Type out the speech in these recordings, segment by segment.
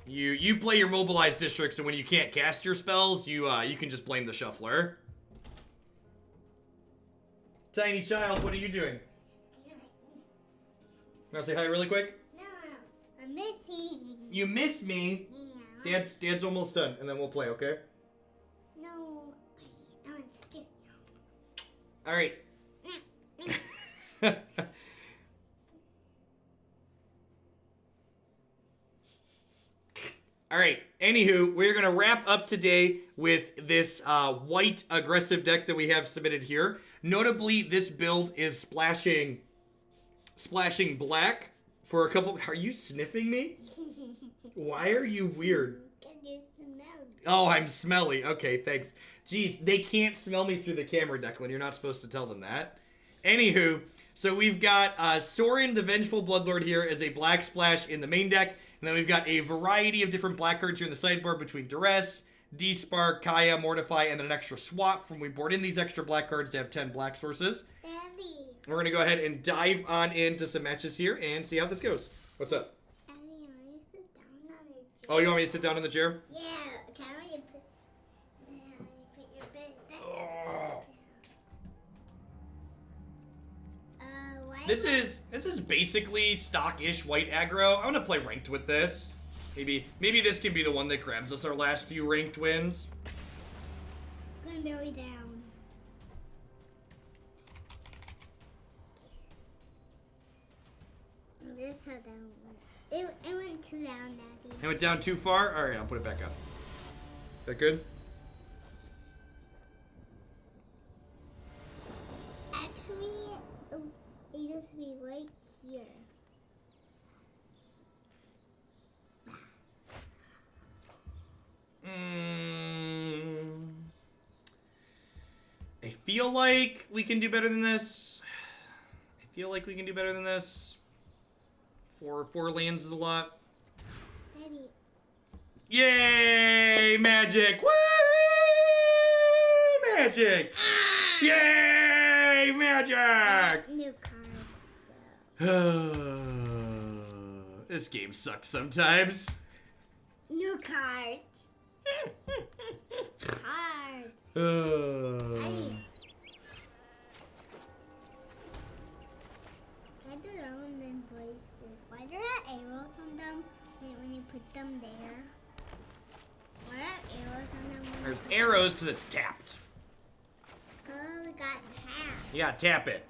You play your mobilized districts, and when you can't cast your spells, you can just blame the shuffler. Tiny child, what are you doing? Want to say hi really quick? No, I'm missing. You miss me? Yeah. Dad's almost done, and then we'll play, okay? No, it's still. All right. All right. Anywho, we're gonna wrap up today with this white aggressive deck that we have submitted here. Notably, this build is splashing black for a couple. Are you sniffing me? Why are you weird? Because you're smelly. Oh, I'm smelly. Okay, thanks. Jeez, they can't smell me through the camera, Declan. You're not supposed to tell them that. Anywho, so we've got Sorin, the Vengeful Bloodlord here as a black splash in the main deck. And then we've got a variety of different black cards here in the sideboard between Duress, Despark, Kaya, Mortify, and then an extra swap from we board in these extra black cards to have 10 black sources. Daddy. We're going to go ahead and dive on into some matches here and see how this goes. What's up? Daddy, I want you to sit down on your chair. Oh, you want me to sit down in the chair? Yeah, can I want you to put your bed there? Oh. Why This is basically stock-ish white aggro. I'm gonna play ranked with this. Maybe this can be the one that grabs us our last few ranked wins. It's going to go down. This how down went. It went too down, Daddy. It went down too far? Alright, I'll put it back up. Is that good? Actually, it used to be right here. I feel like we can do better than this. Four lands is a lot. Daddy. Yay! Magic! Woo! Magic! Yay! Magic! New cards, This game sucks sometimes. New cards. Cards. Why do Law-Rune Enforcer? Why do there arrows on them when you put them there? Why are arrows on them? There's arrows because it's tapped. Oh, we got tapped. You gotta tap it.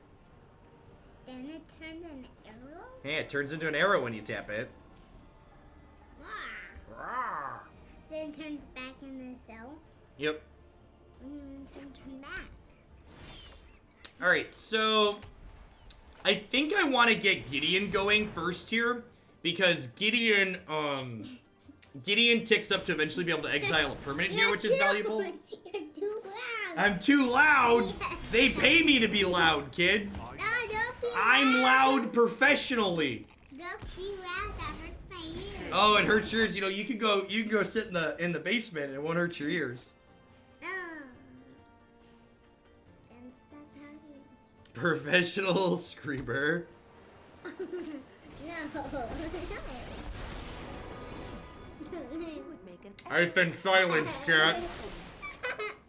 Then it turned an arrow? Yeah, it turns into an arrow when you tap it. Wow. Then it turns back in the cell. Yep. And then turn back. Alright, so I think I want to get Gideon going first here because Gideon ticks up to eventually be able to exile a permanent here, which is valuable. You're too loud. I'm too loud. Yes. They pay me to be loud, kid. No, don't be I'm loud professionally. Don't be loud. That hurts my ears. Oh, it hurts yours. You know, you can go sit in the basement and it won't hurt your ears. And stop talking. Professional screamer. No. I've been silenced, chat.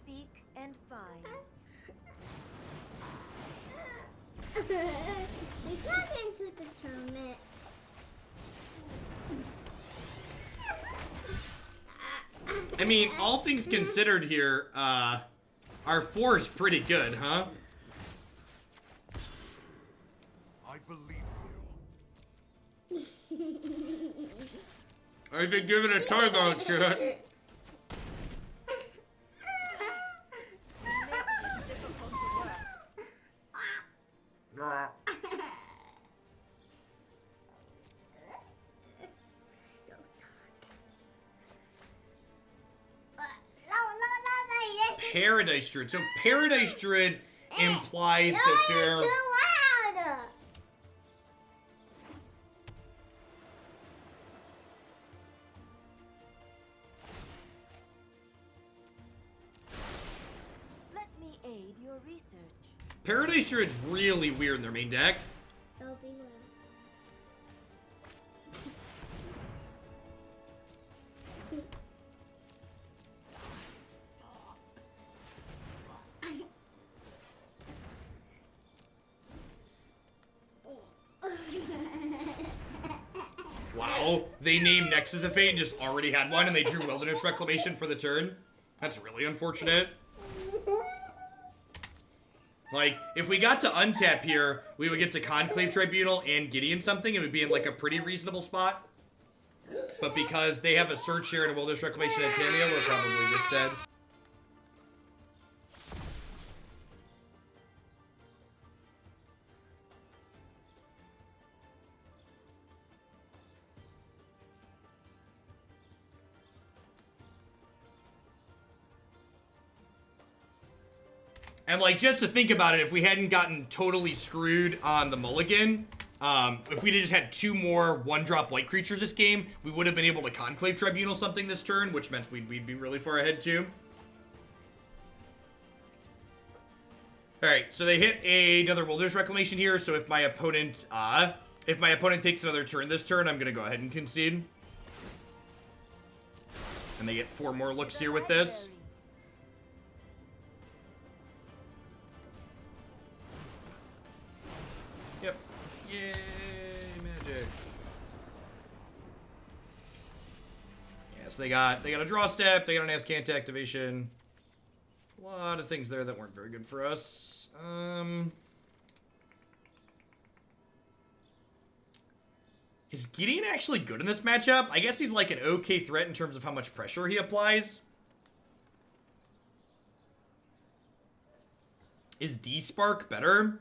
Seek and find. He's not into the tournament. I mean, all things considered here, our 4 is pretty good, huh? I believe you. I've been given a timeout, chat. Paradise Druid. So Paradise Druid implies that they're... Too loud. Let me aid your research. Paradise Druid's really weird in their main deck. Don't be loud. wow, they named Nexus of Fate and just already had one, and they drew Wilderness Reclamation for the turn. That's really unfortunate. Like, if we got to untap here, we would get to Conclave Tribunal and Gideon something, and we'd be in, like, a pretty reasonable spot. But because they have a Search here and a Wilderness Reclamation and Tamiya, we're probably just dead. And, like, just to think about it, if we hadn't gotten totally screwed on the mulligan, if we'd just had 2 more 1-drop white creatures this game, we would have been able to Conclave Tribunal something this turn, which meant we'd be really far ahead, too. Alright, so they hit another Wilderness Reclamation here, so if my opponent takes another turn this turn, I'm gonna go ahead and concede. And they get 4 more looks here with this. Yep. Yay, magic. Yeah, so they got a draw step, they got an Askant activation. A lot of things there that weren't very good for us. Is Gideon actually good in this matchup? I guess he's like an okay threat in terms of how much pressure he applies. Is Despark better?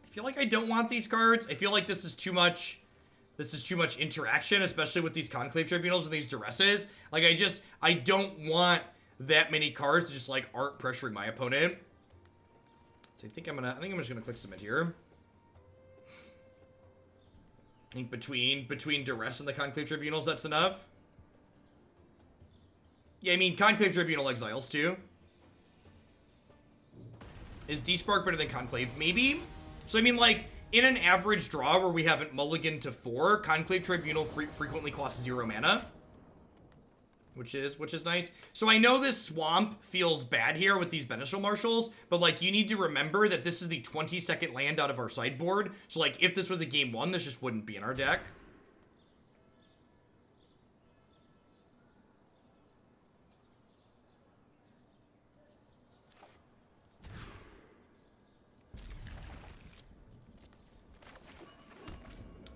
I feel like I don't want these cards. I feel like this is too much interaction, especially with these Conclave Tribunals and these Duresses. Like, I don't want that many cards to just, like, art pressuring my opponent. So I think I'm just gonna click submit here. I think between Duress and the Conclave Tribunals, that's enough. Yeah, I mean, Conclave Tribunal exiles, too. Is Despark better than Conclave? Maybe. So, I mean, like, in an average draw where we haven't mulliganed to 4, Conclave Tribunal frequently costs 0 mana. Which is nice. So I know this swamp feels bad here with these Benalish Marshals, but, like, you need to remember that this is the 22nd land out of our sideboard. So, like, if this was a game 1, this just wouldn't be in our deck.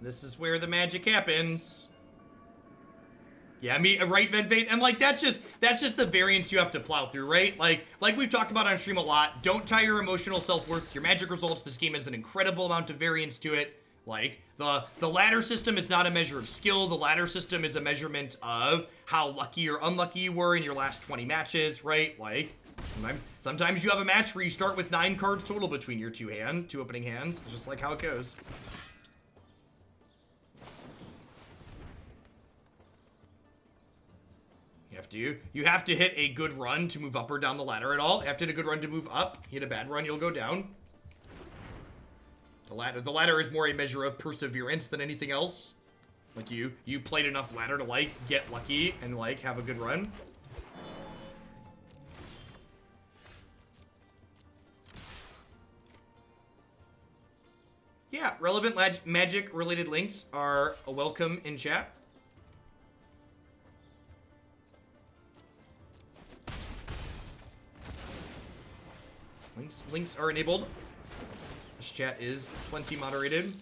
This is where the magic happens. Yeah, I mean, right, Venfate? And, like, that's just the variance you have to plow through, right? Like we've talked about on stream a lot, don't tie your emotional self-worth to your magic results. This game has an incredible amount of variance to it. Like, the ladder system is not a measure of skill. The ladder system is a measurement of how lucky or unlucky you were in your last 20 matches, right? Like, sometimes you have a match where you start with 9 cards total between your two opening hands. It's just like how it goes. You have to hit a good run to move up or down the ladder at all. You have to hit a good run to move up. Hit a bad run, you'll go down. The ladder is more a measure of perseverance than anything else. Like, you played enough ladder to, like, get lucky and, like, have a good run. Yeah, relevant magic-related links are a welcome in chat. Links are enabled. This chat is plenty moderated.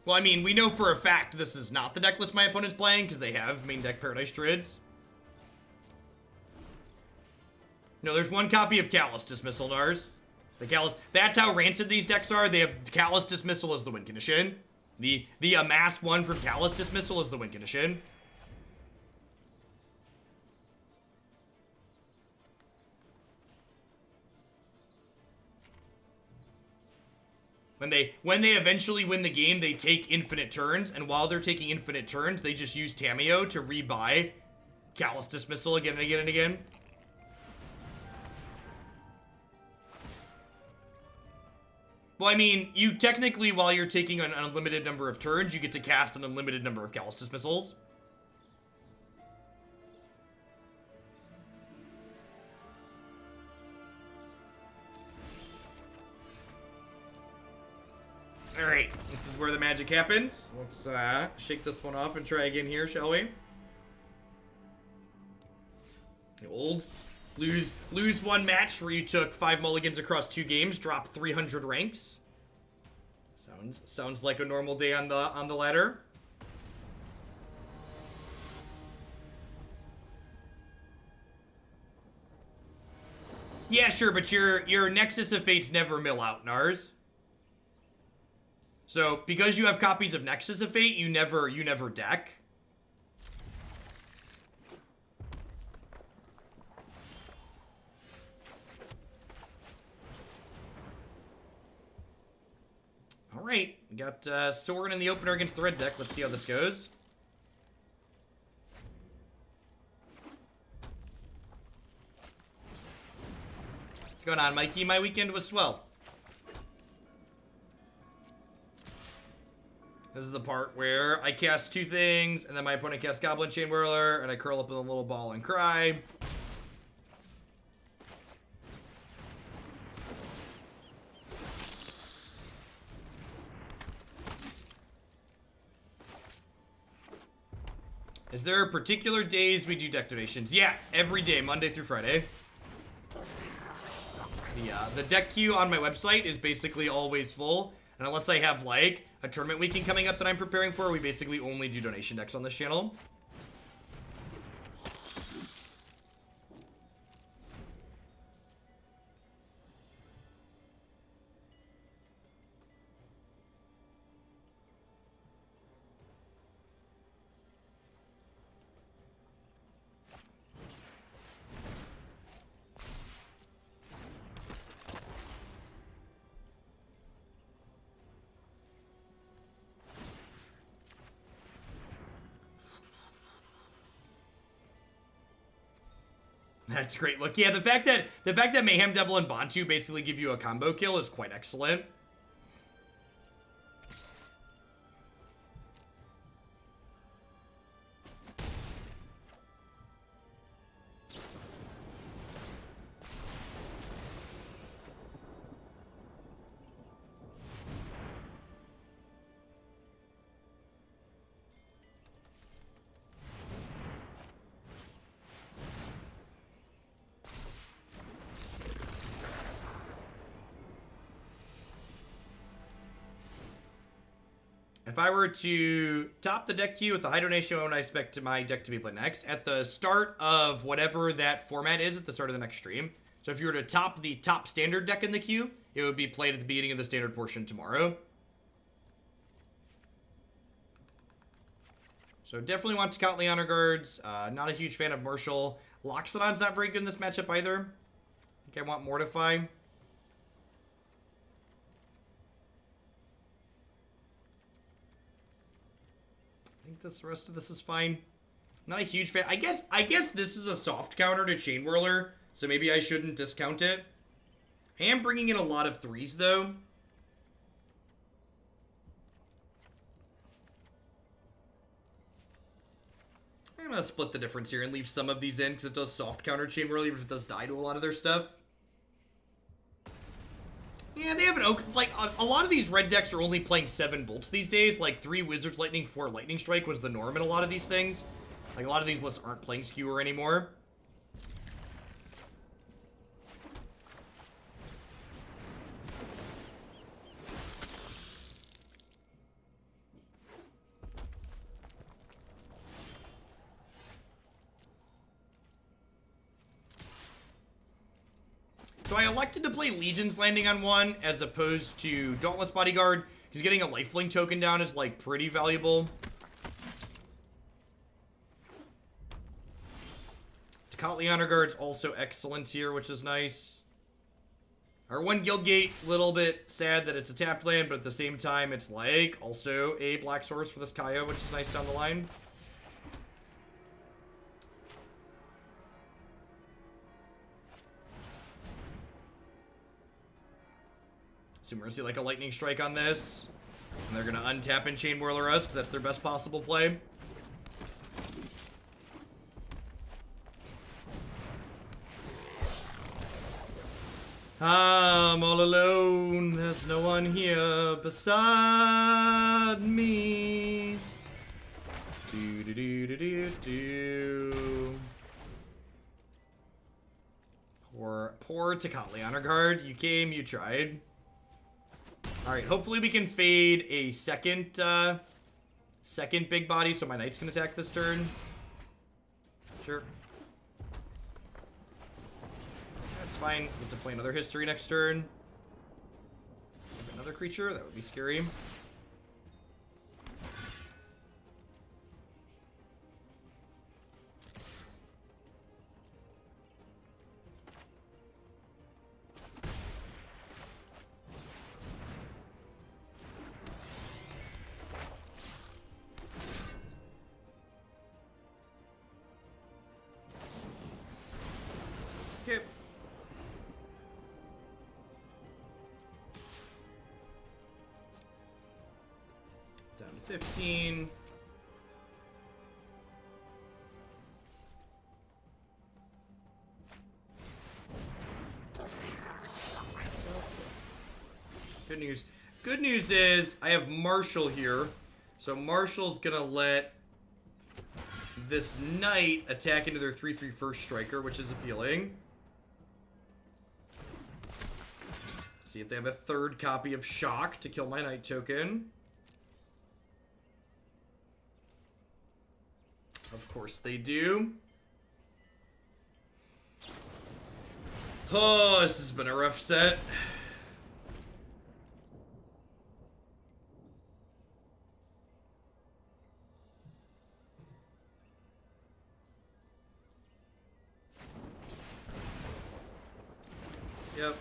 Well, I mean, we know for a fact this is not the deck list my opponent's playing because they have main deck Paradise Druids. No, there's one copy of Callous Dismissal, Nars. The Callous, that's how rancid these decks are. They have Callous Dismissal as the win condition. The amass one from Callous Dismissal is the win condition. When they eventually win the game, they take infinite turns, and while they're taking infinite turns, they just use Tamiyo to rebuy Callous Dismissal again and again and again. Well, I mean, you technically, while you're taking an unlimited number of turns, you get to cast an unlimited number of Callous Dismissals. Alright, this is where the magic happens. Let's shake this one off and try again here, shall we? Old. Lose one match where you took 5 mulligans across 2 games, drop 300 ranks. Sounds like a normal day on the ladder. Yeah, sure, but your Nexus of Fates never mill out, Nars. So, because you have copies of Nexus of Fate, you never deck. Alright, we got Sorin in the opener against the red deck. Let's see how this goes. What's going on, Mikey? My weekend was swell. This is the part where I cast 2 things, and then my opponent casts Goblin Chain Whirler, and I curl up in a little ball and cry. Is there particular days we do deck donations? Yeah, every day, Monday through Friday. The deck queue on my website is basically always full. And unless I have, like, a tournament weekend coming up that I'm preparing for, we basically only do donation decks on this channel. That's a great look. Yeah, the fact that Mayhem Devil and Bantu basically give you a combo kill is quite excellent. If I were to top the deck queue with the high donation, when I expect my deck to be played next, at the start of whatever that format is at the start of the next stream. So if you were to top the top standard deck in the queue, it would be played at the beginning of the standard portion tomorrow. So definitely want Tocatli Honor Guards. Not a huge fan of Marshal. Loxodon's not very good in this matchup either. I think I want Mortify. I think the rest of this is fine. Not a huge fan. I guess this is a soft counter to Chain Whirler, so maybe I shouldn't discount it. I am bringing in a lot of 3s, though. I'm gonna split the difference here and leave some of these in, because it does soft counter Chain Whirler, even if it does die to a lot of their stuff. Yeah, they have an like a lot of these red decks are only playing 7 bolts these days. Like 3 Wizard's Lightning, 4 Lightning Strike was the norm in a lot of these things. Like a lot of these lists aren't playing Skewer anymore. So I elected to play Legion's Landing on 1 as opposed to Dauntless Bodyguard, because getting a lifelink token down is, like, pretty valuable. Tocatli Honor Guard's also excellent here, which is nice. Our 1 Guildgate, a little bit sad that it's a tapped land, but at the same time, it's, like, also a black source for this Kaya, which is nice down the line. So we're gonna see like a lightning strike on this. And they're gonna untap and Chain Whirler us, because that's their best possible play. I'm all alone, there's no one here beside me. Do do do do do do. Poor Tocatli honor guard. You came, you tried. Alright, hopefully we can fade a second big body so my knights can attack this turn. Sure. That's fine. Get to play another history next turn. Another creature, that would be scary. Okay. Down to 15. Good news. Good news is I have Marshal here. So Marshal's gonna let this knight attack into their 3/3 first striker, which is appealing. See if they have a third copy of Shock to kill my knight token. Of course they do. Oh, this has been a rough set. Yep.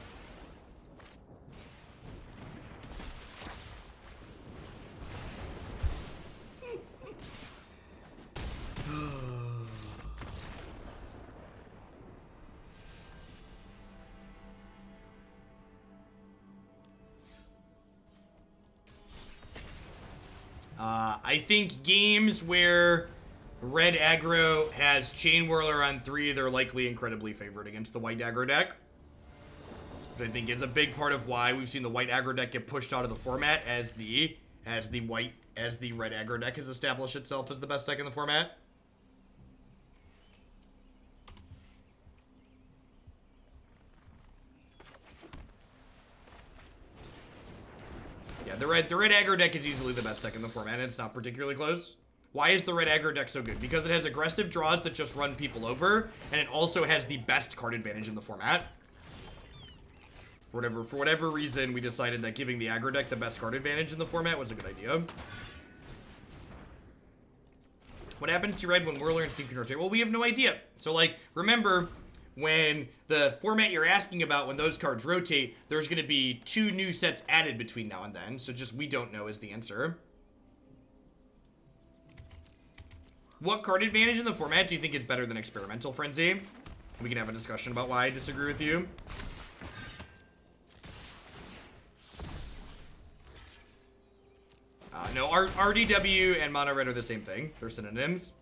I think games where red aggro has Chain Whirler on 3, they're likely incredibly favored against the white aggro deck. Which I think is a big part of why we've seen the white aggro deck get pushed out of the format as the red aggro deck has established itself as the best deck in the format. Yeah, the red aggro deck is easily the best deck in the format, and it's not particularly close. Why is the red aggro deck so good? Because it has aggressive draws that just run people over, and it also has the best card advantage in the format. For whatever reason, we decided that giving the aggro deck the best card advantage in the format was a good idea. What happens to red when Whirler and Steam can rotate? Well, we have no idea. So, like, remember, when the format you're asking about, when those cards rotate, there's going to be 2 new sets added between now and then. So just we don't know is the answer. What card advantage in the format do you think is better than Experimental Frenzy? We can have a discussion about why I disagree with you. No, RDW and Mono Red are the same thing. They're synonyms.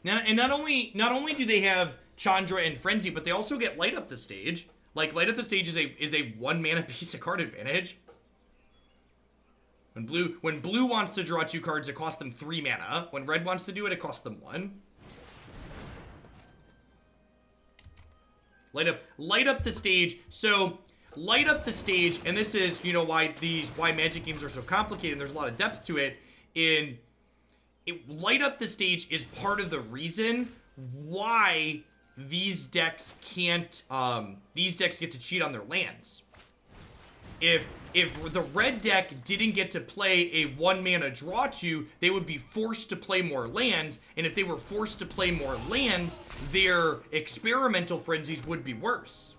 Now, and not only do they have Chandra and Frenzy, but they also get Light Up the Stage. Like, Light Up the Stage is a 1 mana piece of card advantage. When blue wants to draw 2 cards, it costs them 3 mana. When red wants to do it, it costs them 1. Light up the stage. So light up the stage, and this is, you know, why Magic games are so complicated, and there's a lot of depth to it. Light up the stage is part of the reason why these decks get to cheat on their lands. If the red deck didn't get to play a 1 mana draw 2, they would be forced to play more lands, and if they were forced to play more lands, their experimental frenzies would be worse.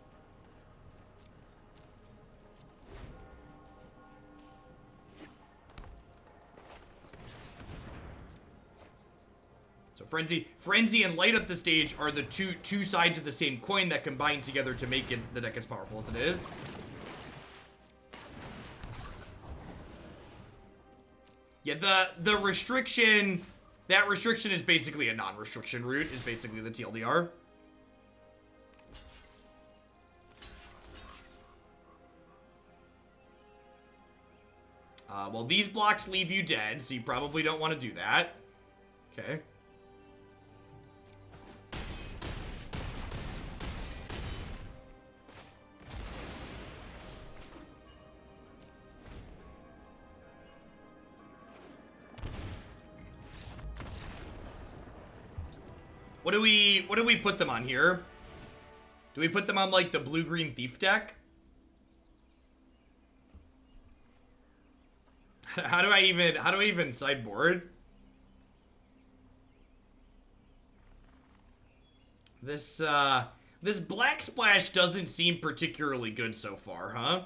So Frenzy and Light Up the Stage are the two sides of the same coin that combine together to make it the deck as powerful as it is. Yeah, the restriction, that restriction is basically a non-restriction route, is basically the TLDR. Well, these blocks leave you dead, so you probably don't want to do that. Okay. What do we put them on here? Do we put them on like the blue-green thief deck? How do I even sideboard? This Black Splash doesn't seem particularly good so far, huh?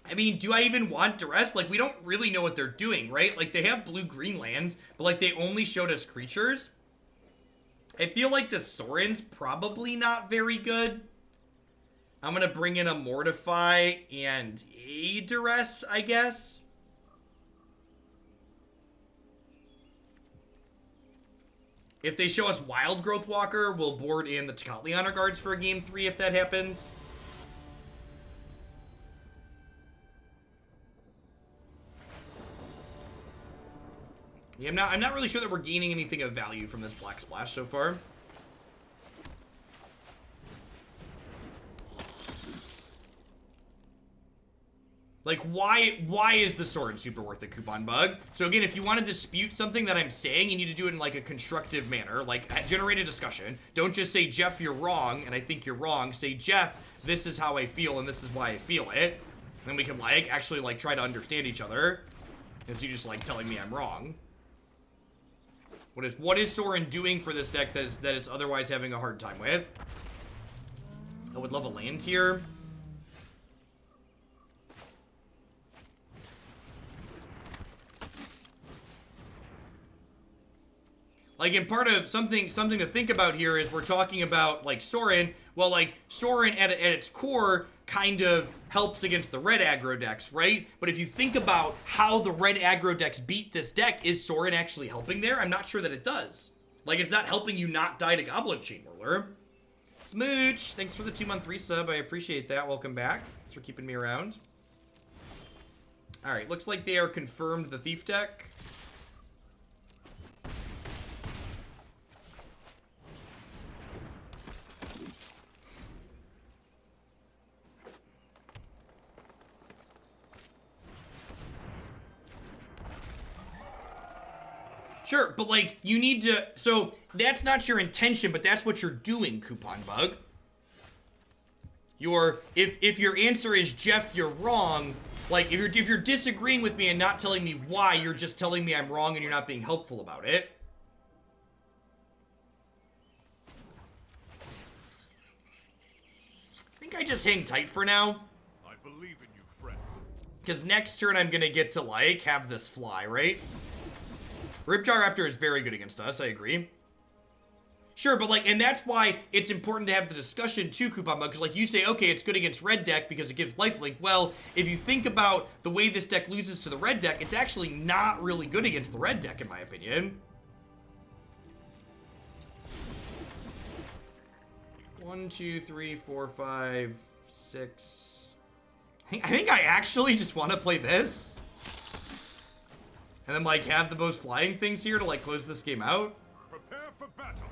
I mean, do I even want Duress? Like, we don't really know what they're doing, right? Like, they have blue-green lands, but, like, they only showed us creatures. I feel like the Sorin's probably not very good. I'm gonna bring in a Mortify and a Duress, I guess. If they show us Wild Growth Walker, we'll board in the Tocatli Honor Guards for game 3 if that happens. Yeah, I'm not really sure that we're gaining anything of value from this Black Splash so far. Like, why is the Sorin super worth a coupon bug? So again, if you want to dispute something that I'm saying, you need to do it in like a constructive manner, like generate a discussion. Don't just say, Jeff, you're wrong, and I think you're wrong. Say, Jeff, this is how I feel, and this is why I feel it. And then we can like actually like try to understand each other. Because you just like telling me I'm wrong. What is Sorin doing for this deck that it's otherwise having a hard time with? I would love a land here. Like, and part of something to think about here is we're talking about like Sorin. Well, like Sorin at its core kind of helps against the red aggro decks, right? But if you think about how the red aggro decks beat this deck, is Sorin actually helping there? I'm not sure that it does. Like, it's not helping you not die to Goblin Chain Whirler. Smooch, thanks for the 2-month resub. I appreciate that. Welcome back. Thanks for keeping me around. All right, looks like they are confirmed the Thief deck. Sure, but like, you need to, so that's not your intention, but that's what you're doing, Coupon Bug. If your answer is, Jeff, you're wrong, like, if you're disagreeing with me and not telling me why, you're just telling me I'm wrong and you're not being helpful about it. I think I just hang tight for now. I believe in you, friend. Because next turn I'm gonna get to, like, have this fly, right? Ripjaw Raptor is very good against us, I agree. Sure, but like, and that's why it's important to have the discussion too, Coupon Bug, because like you say, okay, it's good against red deck because it gives lifelink. Well, if you think about the way this deck loses to the red deck, it's actually not really good against the red deck, in my opinion. 1, 2, 3, 4, 5, 6. I think I actually just want to play this. And then, like, have the most flying things here to, like, close this game out. Prepare for battle.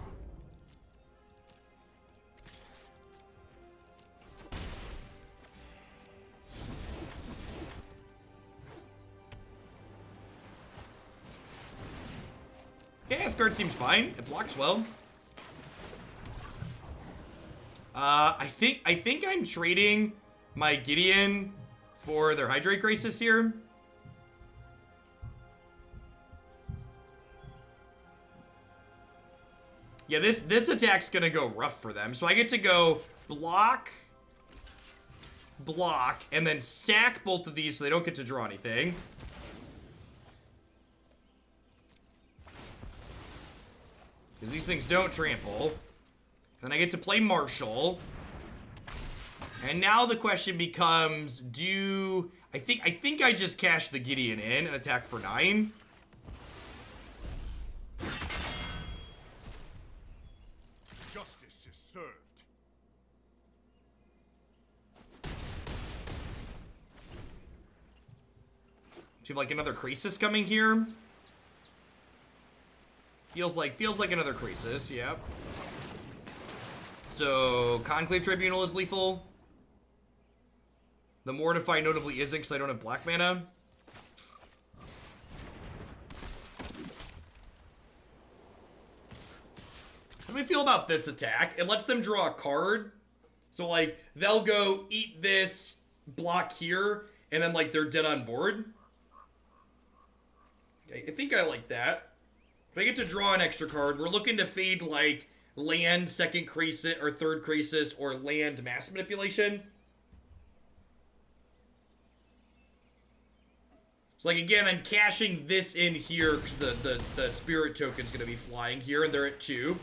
Okay, Asgard seems fine. It blocks well. I think I'm trading my Gideon for their Hydrate Graces here. Yeah, this attack's gonna go rough for them. So I get to go block, block, and then sack both of these so they don't get to draw anything. Because these things don't trample. Then I get to play Marshal. And now the question becomes, I think I just cash the Gideon in and attack for 9. Justice is served. Do you have like another Crisis coming here? Feels like another Crisis, yep. So, Conclave Tribunal is lethal. The Mortify notably isn't because I don't have black mana. How do we feel about this attack? It lets them draw a card. So, like, they'll go eat this, block here, and then, like, they're dead on board. Okay, I think I like that. But I get to draw an extra card. We're looking to fade, like, land, second Crisis, or third Crisis, or land mass manipulation. So, like, again, I'm cashing this in here because the spirit token's going to be flying here, and they're at 2.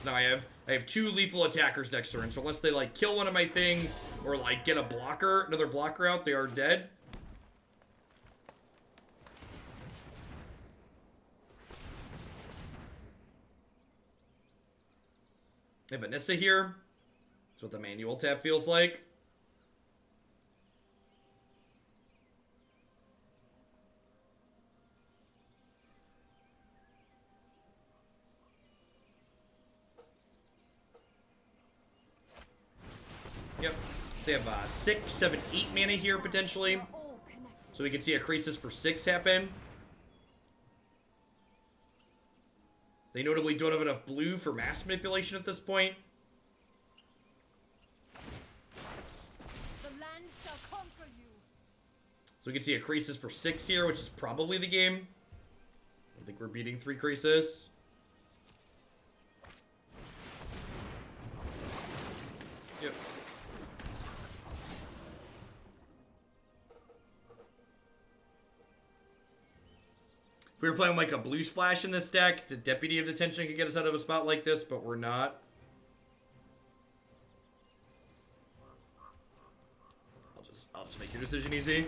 So now I have 2 lethal attackers next turn. So unless they, like, kill one of my things or, like, get a blocker, another blocker out, they are dead. I have Anissa here. That's what the manual tap feels like. Yep. So they have 6, 7, 8 mana here potentially. So we can see a Crisis for 6 happen. They notably don't have enough blue for mass manipulation at this point. The land shall conquer you. So we can see a Crisis for 6 here, which is probably the game. I think we're beating 3 Crisis. Yep. If we were playing like a blue splash in this deck, the Deputy of Detention could get us out of a spot like this, but we're not. I'll just make your decision easy.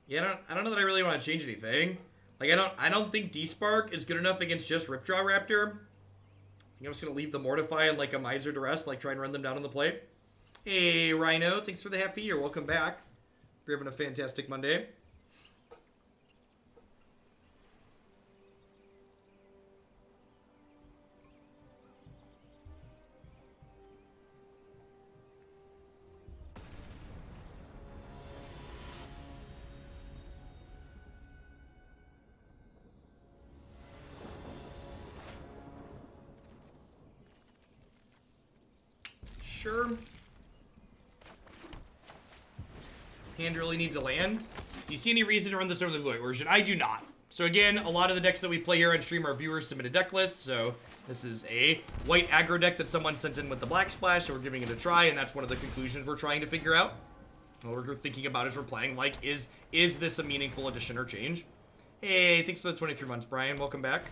Yeah, I don't know that I really want to change anything. Like I don't think Despark is good enough against just Ripjaw Raptor. I'm just going to leave the Mortify and like a Miser Duress, like try and run them down on the plate. Hey, Rhino, thanks for the half a year. Welcome back. You're having a fantastic Monday. Sure. Hand really needs a land. Do you see any reason to run this over the blue version? I do not. So again, a lot of the decks that we play here on stream, our viewers submit a deck list. So this is a white aggro deck that someone sent in with the black splash, so we're giving it a try, and that's one of the conclusions we're trying to figure out. What we're thinking about as we're playing, like, is this a meaningful addition or change? Hey, thanks for the 23 months, Brian. Welcome back.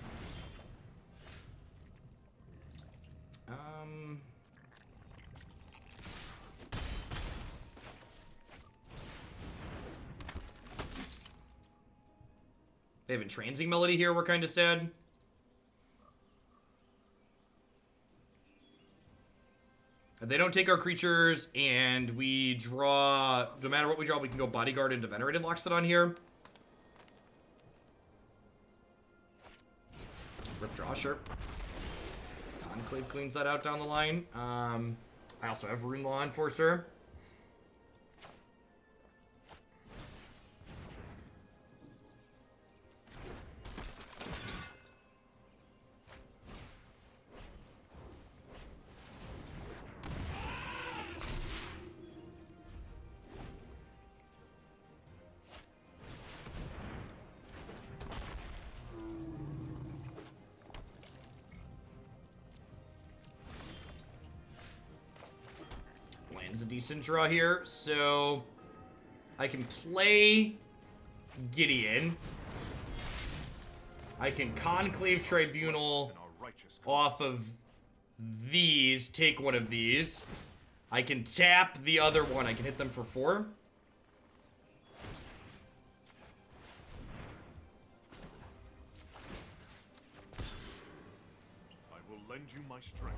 They have Entrancing Melody here. We're kind of sad. They don't take our creatures, and we draw... No matter what we draw, we can go Bodyguard into Venerated Loxodon here. Rip draw, sure. Conclave cleans that out down the line. I also have Rune Law Enforcer. is a decent draw here. So I can play Gideon. I can Conclave Tribunal off of these, take one of these. I can tap the other one. I can hit them for 4. I will lend you my strength.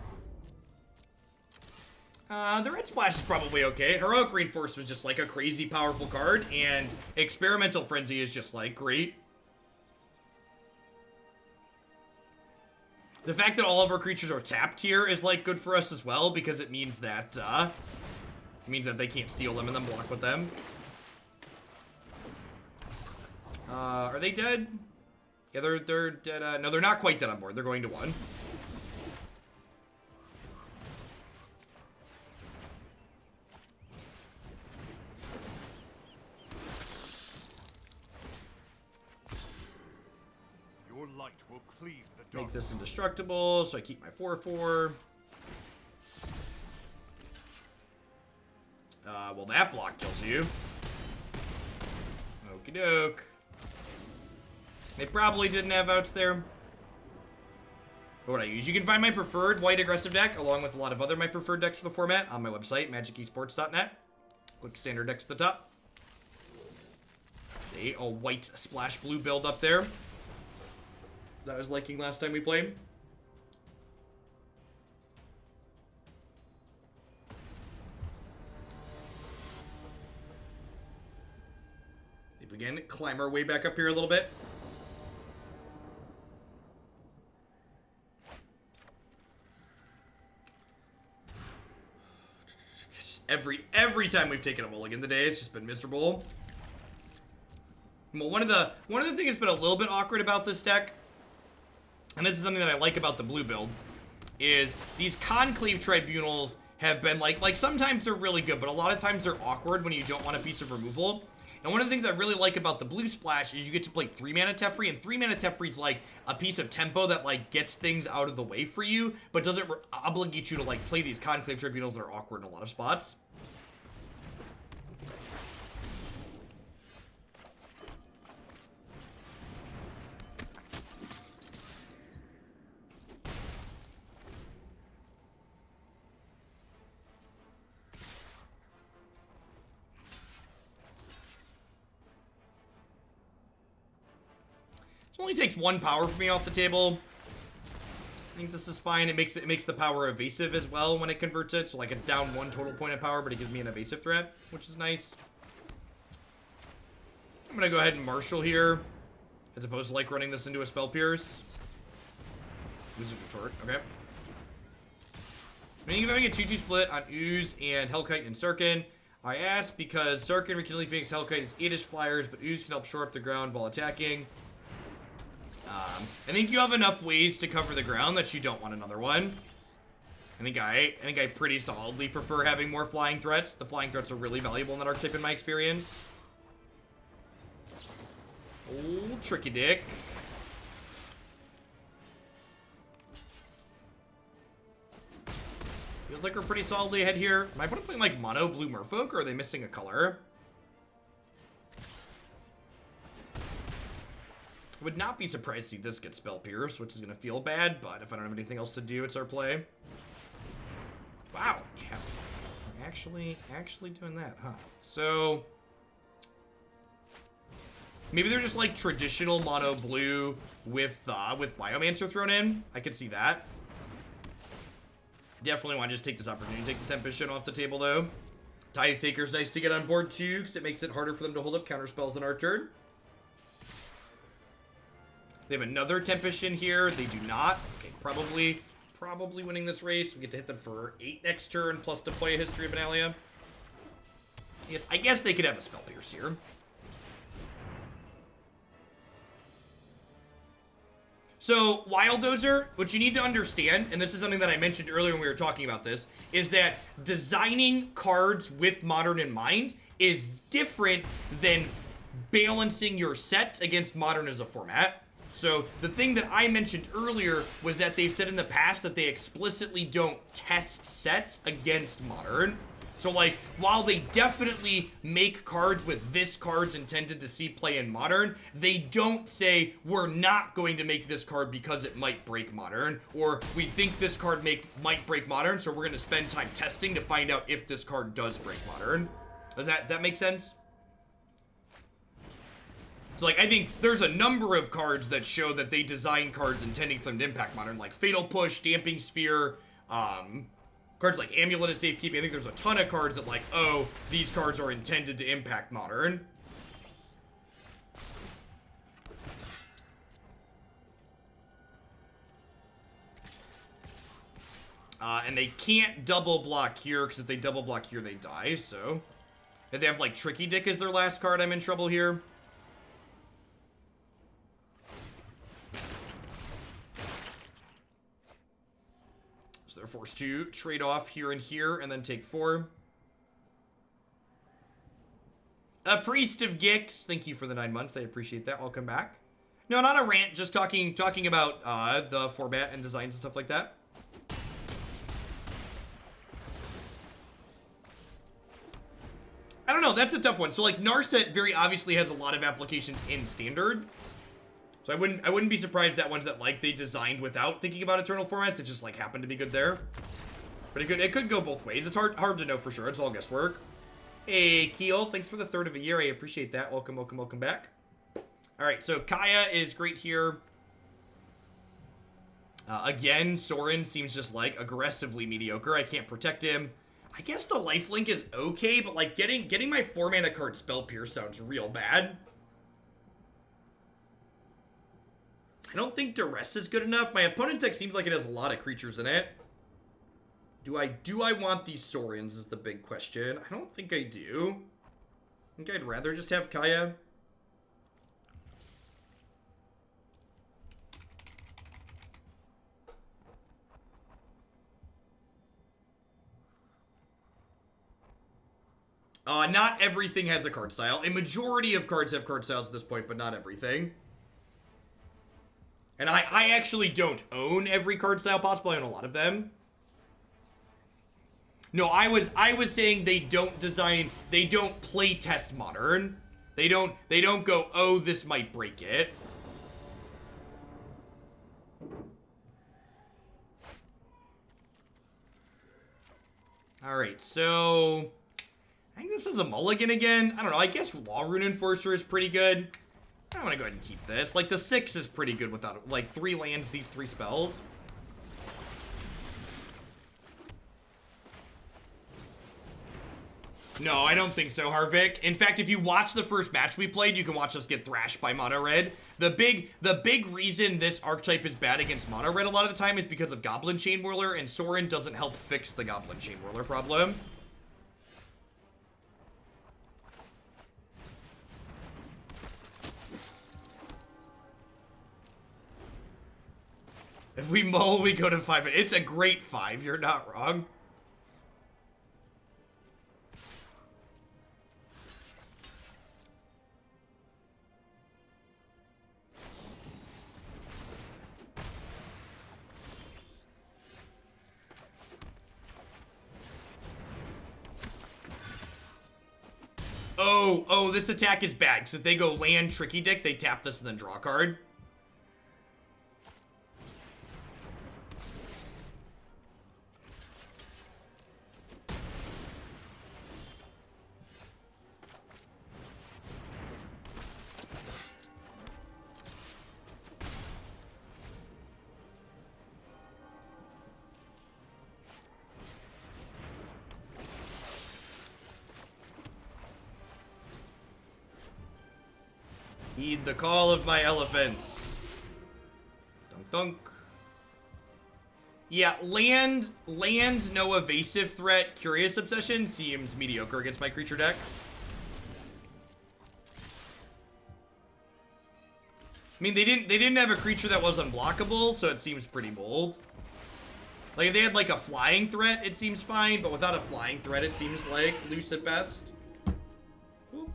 The Red Splash is probably okay. Heroic Reinforcement is just like a crazy powerful card, and Experimental Frenzy is just like great. The fact that all of our creatures are tapped here is like good for us as well, because it means that they can't steal them and then block with them. Are they dead? Yeah, they're dead. No, they're not quite dead on board. They're going to 1. Your light will cleave the Make dark. this indestructible, so I keep my 4/4. Well, that block kills you. Okie doke. They probably didn't have outs there. What would I use? You can find my preferred white aggressive deck, along with a lot of other my preferred decks for the format, on my website, magicesports.net. Click standard decks at the top. See, a white splash blue build up there that I was liking last time we played. If we can climb our way back up here a little bit. Every time we've taken a mulligan today, it's just been miserable. Well, one of the things that's been a little bit awkward about this deck, and this is something that I like about the blue build, is these Conclave Tribunals have been like sometimes they're really good, but a lot of times they're awkward when you don't want a piece of removal. And one of the things I really like about the blue splash is you get to play 3-mana Teferi, and 3-mana Teferi is like a piece of tempo that like gets things out of the way for you, but doesn't obligate you to like play these Conclave Tribunals that are awkward in a lot of spots. It only takes 1 power for me off the table. I think this is fine. It makes the power evasive as well when it converts it. So like it's down 1 total point of power, but it gives me an evasive threat, which is nice. I'm gonna go ahead and Marshal here, as opposed to like running this into a Spell Pierce. Wizard Retort, okay. I mean, you're having a 2-2 split on Ooze and Hellkite and Sarkhan. I asked because Sarkhan Rekindling Phoenix Hellkite is 8-ish flyers, but Ooze can help shore up the ground while attacking. I think you have enough ways to cover the ground that you don't want another one. I think I pretty solidly prefer having more flying threats. The flying threats are really valuable in that archetype in my experience. Old Tricky Dick. Feels like we're pretty solidly ahead here. Am I playing like mono blue merfolk, or are they missing a color? Would not be surprised to see this get Spell Pierce, which is going to feel bad, but if I don't have anything else to do, it's our play. Wow. Yeah. Actually doing that, huh? So maybe they're just like traditional mono blue with Biomancer thrown in. I could see that. Definitely want to just take this opportunity to take the Tempest off the table, though. Tithe Taker's nice to get on board, too, because it makes it harder for them to hold up counter spells in our turn. They have another Tempest here. They do not. Okay, probably winning this race. We get to hit them for 8 next turn, plus to play a History of Benalia. Yes, I guess they could have a Spell Pierce here. So, Wild Dozer, what you need to understand, and this is something that I mentioned earlier when we were talking about this, is that designing cards with Modern in mind is different than balancing your sets against Modern as a format. So, the thing that I mentioned earlier was that they've said in the past that they explicitly don't test sets against Modern. So, like, while they definitely make cards with this card's intended to see play in Modern, they don't say, we're not going to make this card because it might break Modern, or we think this card might break Modern, so we're going to spend time testing to find out if this card does break Modern. Does that make sense? So, like, I think there's a number of cards that show that they design cards intending for them to impact Modern, like Fatal Push, Damping Sphere, cards like Amulet of Safekeeping. I think there's a ton of cards that, like, oh, these cards are intended to impact Modern. And they can't double block here, because if they double block here, they die, so... If they have, like, Tricky Dick as their last card, I'm in trouble here. So they're forced to trade off here and here, and then take 4. A Priest of Gix, thank you for the 9 months, I appreciate that, welcome back. No, not a rant, just talking about the format and designs and stuff like that. I don't know, that's a tough one. So, like, Narset very obviously has a lot of applications in Standard. So I wouldn't be surprised that ones that, like, they designed without thinking about Eternal formats. It just, like, happened to be good there. But it could go both ways. It's hard to know for sure. It's all guesswork. Hey, Keel, thanks for the 3rd of a year. I appreciate that. Welcome back. All right, so Kaya is great here. Again, Sorin seems just, like, aggressively mediocre. I can't protect him. I guess the lifelink is okay, but, like, getting my 4-mana card Spell Pierce sounds real bad. I don't think Duress is good enough. My opponent deck seems like it has a lot of creatures in it. Do I want these Sorins is the big question. I don't think I do. I think I'd rather just have Kaya. Not everything has a card style. A majority of cards have card styles at this point, but not everything. And I actually don't own every card style possible. I own a lot of them. No, I was saying they don't play test Modern. They don't go, oh, this might break it. Alright, so I think this is a mulligan again. I don't know, I guess Law-Rune Enforcer is pretty good. I want to go ahead and keep this. Like, the 6 is pretty good without, like, 3 lands, these 3 spells. No, I don't think so, Harvick. In fact, if you watch the first match we played, you can watch us get thrashed by Mono Red. The big reason this archetype is bad against Mono Red a lot of the time is because of Goblin Chain Whirler, and Sorin doesn't help fix the Goblin Chain Whirler problem. If we mull, we go to 5. It's a great 5. You're not wrong. Oh, this attack is bad. So if they go land Tricky Dick, they tap this and then draw a card. Heed the call of my elephants. Dunk dunk. Yeah, land, no evasive threat, Curious Obsession seems mediocre against my creature deck. I mean, they didn't have a creature that was unblockable, so it seems pretty bold. Like, if they had, like, a flying threat, it seems fine, but without a flying threat, it seems, like, loose at best. Ooh.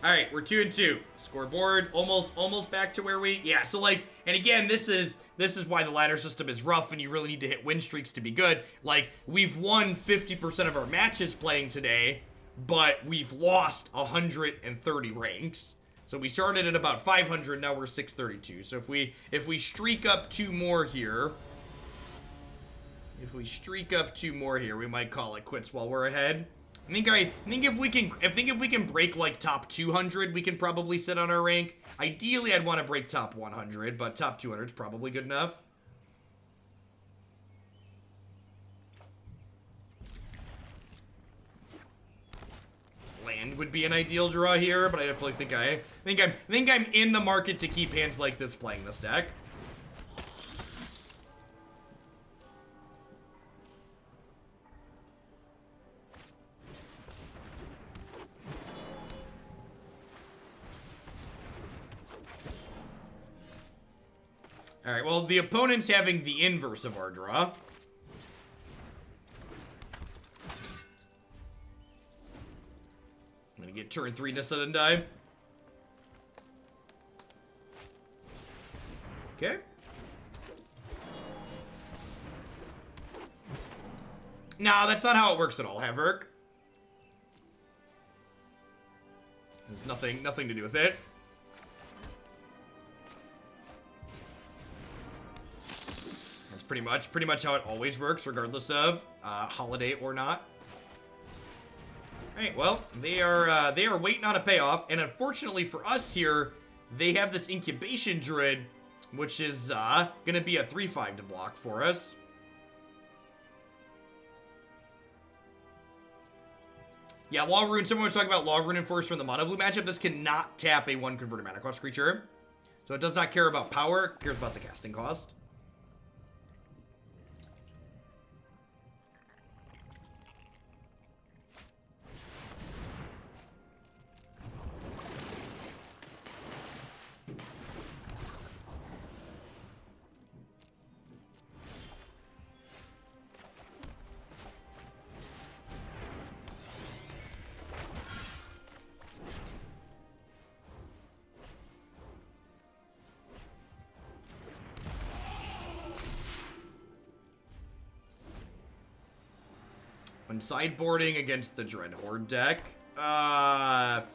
All right, we're 2-2. Scoreboard almost back to where we. Yeah. So like, and again, this is why the ladder system is rough, and you really need to hit win streaks to be good. Like, we've won 50% of our matches playing today, but we've lost 130 ranks. So we started at about 500, now we're 632. So if we streak up 2 more here, we might call it quits while we're ahead. I think if we can break like top 200, we can probably sit on our rank. Ideally, I'd want to break top 100, but top 200 is probably good enough. Land would be an ideal draw here, but I definitely think I'm in the market to keep hands like this playing this deck. Alright, well, the opponent's having the inverse of our draw. I'm gonna get turn 3 to sudden die. Okay. Nah, that's not how it works at all, Havoc. There's nothing to do with it. Pretty much how it always works, regardless of holiday or not. All right, well, they are waiting on a payoff, and unfortunately for us here, they have this incubation druid, which is gonna be a 3/5 to block for us. Yeah, Law-Rune. Someone was talking about Law-Rune Enforcer in the mono blue matchup. This cannot tap a 1 converted mana cost creature, so it does not care about power. It cares about the casting cost. When sideboarding against the Dreadhorde deck,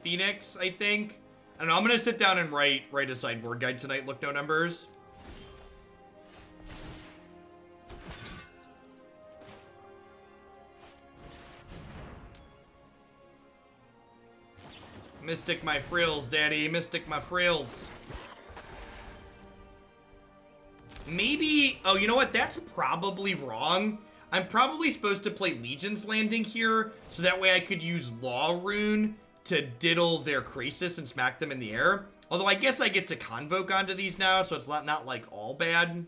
Phoenix, I think. I don't know. I'm gonna sit down and write a sideboard guide tonight. Look, no numbers. Mystic my frills, daddy. Mystic my frills. Maybe. Oh, you know what? That's probably wrong. I'm probably supposed to play Legion's Landing here, so that way I could use Law-Rune to diddle their Krasis and smack them in the air. Although I guess I get to Convoke onto these now, so it's not like all bad.